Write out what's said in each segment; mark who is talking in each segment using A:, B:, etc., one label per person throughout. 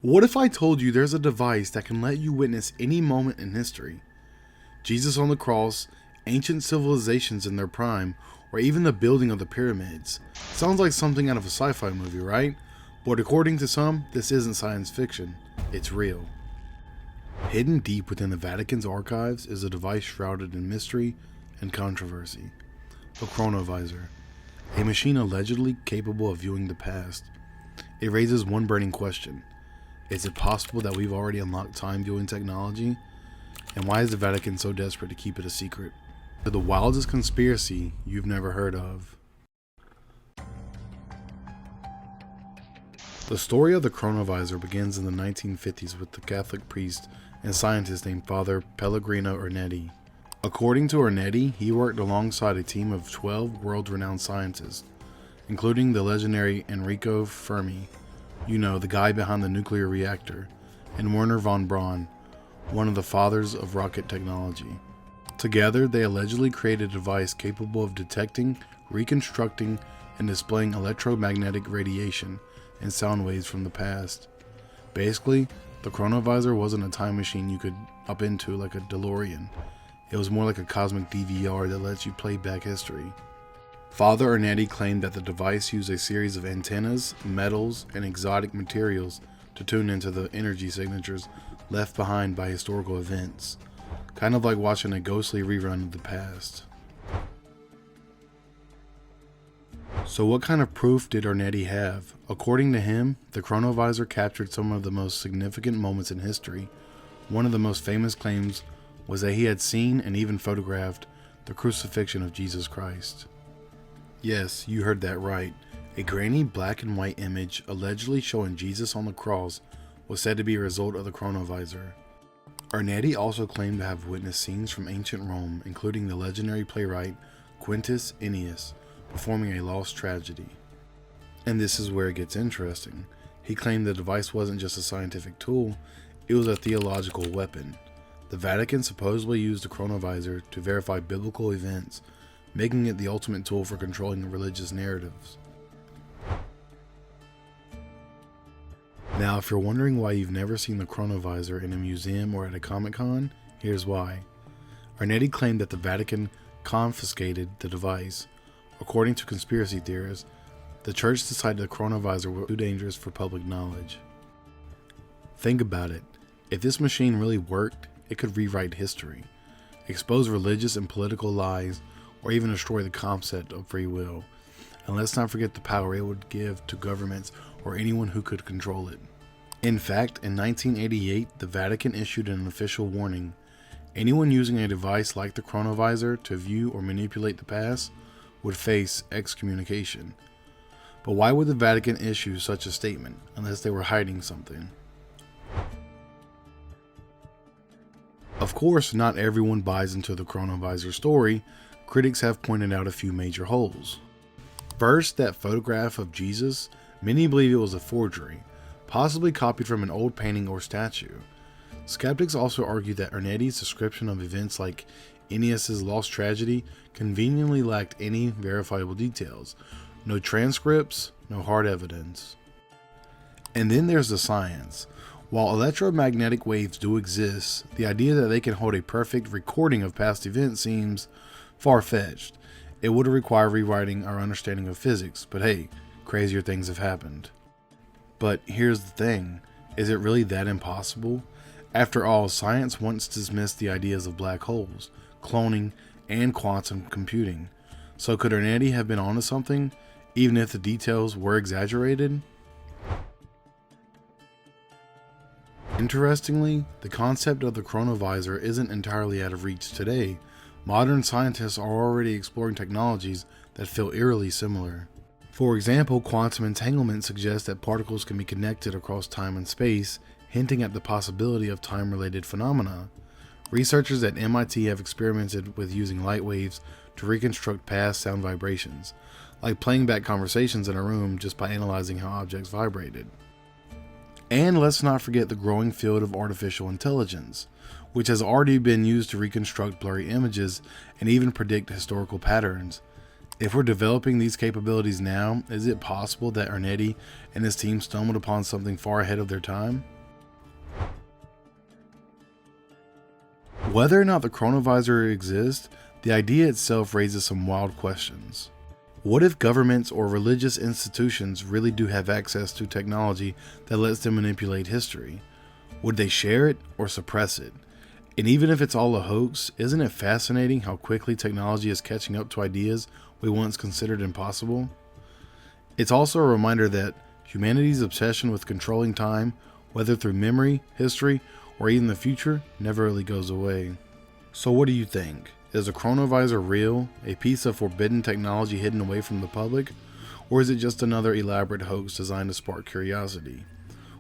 A: What if I told you there's a device that can let you witness any moment in history? Jesus on the cross, ancient civilizations in their prime, or even the building of the pyramids. Sounds like something out of a sci-fi movie, right? But according to some, this isn't science fiction. It's real. Hidden deep within the Vatican's archives is a device shrouded in mystery and controversy. The Chronovisor, a machine allegedly capable of viewing the past. It raises one burning question. Is it possible that we've already unlocked time viewing technology? And why is the Vatican so desperate to keep it a secret? To the wildest conspiracy you've never heard of. The story of the Chronovisor begins in the 1950s with the Catholic priest and scientist named Father Pellegrino Ernetti. According to Ernetti, he worked alongside a team of 12 world-renowned scientists, including the legendary Enrico Fermi, you know, the guy behind the nuclear reactor, and Werner von Braun, one of the fathers of rocket technology. Together, they allegedly created a device capable of detecting, reconstructing, and displaying electromagnetic radiation and sound waves from the past. Basically, the Chronovisor wasn't a time machine you could up into like a DeLorean. It was more like a cosmic DVR that lets you play back history. Father Ernetti claimed that the device used a series of antennas, metals, and exotic materials to tune into the energy signatures left behind by historical events, kind of like watching a ghostly rerun of the past. So what kind of proof did Ernetti have? According to him, the Chronovisor captured some of the most significant moments in history. One of the most famous claims was that he had seen and even photographed the crucifixion of Jesus Christ. Yes, you heard that right. A grainy black and white image allegedly showing Jesus on the cross was said to be a result of the Chronovisor. Ernetti also claimed to have witnessed scenes from ancient Rome, including the legendary playwright Quintus Ennius performing a lost tragedy. And this is where it gets interesting. He claimed the device wasn't just a scientific tool, it was a theological weapon. The Vatican supposedly used the Chronovisor to verify biblical events, making it the ultimate tool for controlling religious narratives. Now, if you're wondering why you've never seen the Chronovisor in a museum or at a Comic-Con, here's why. Ernetti claimed that the Vatican confiscated the device. According to conspiracy theorists, the church decided the Chronovisor was too dangerous for public knowledge. Think about it. If this machine really worked, it could rewrite history, expose religious and political lies, or even destroy the concept of free will. And let's not forget the power it would give to governments or anyone who could control it. In fact, in 1988, the Vatican issued an official warning. Anyone using a device like the Chronovisor to view or manipulate the past would face excommunication. But why would the Vatican issue such a statement unless they were hiding something? Of course, not everyone buys into the Chronovisor story. Critics have pointed out a few major holes. First, that photograph of Jesus, many believe it was a forgery, possibly copied from an old painting or statue. Skeptics also argue that Ernetti's description of events like Ennius's lost tragedy conveniently lacked any verifiable details. No transcripts, no hard evidence. And then there's the science. While electromagnetic waves do exist, the idea that they can hold a perfect recording of past events seems far-fetched. It would require rewriting our understanding of physics, but hey, crazier things have happened. But here's the thing, is it really that impossible? After all, science once dismissed the ideas of black holes, cloning, and quantum computing. So could Ernetti have been onto something, even if the details were exaggerated? Interestingly, the concept of the Chronovisor isn't entirely out of reach today. Modern scientists are already exploring technologies that feel eerily similar. For example, quantum entanglement suggests that particles can be connected across time and space, hinting at the possibility of time-related phenomena. Researchers at MIT have experimented with using light waves to reconstruct past sound vibrations, like playing back conversations in a room just by analyzing how objects vibrated. And let's not forget the growing field of artificial intelligence, which has already been used to reconstruct blurry images and even predict historical patterns. If we're developing these capabilities now, is it possible that Ernetti and his team stumbled upon something far ahead of their time? Whether or not the Chronovisor exists, the idea itself raises some wild questions. What if governments or religious institutions really do have access to technology that lets them manipulate history? Would they share it or suppress it? And even if it's all a hoax, isn't it fascinating how quickly technology is catching up to ideas we once considered impossible? It's also a reminder that humanity's obsession with controlling time, whether through memory, history, or even the future, never really goes away. So what do you think? Is a Chronovisor real, a piece of forbidden technology hidden away from the public, or is it just another elaborate hoax designed to spark curiosity?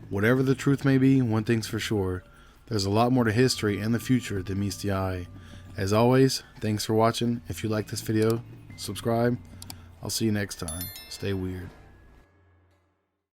A: Whatever the truth may be, one thing's for sure, there's a lot more to history and the future than meets the eye. As always, thanks for watching. If you like this video, subscribe. I'll see you next time. Stay weird.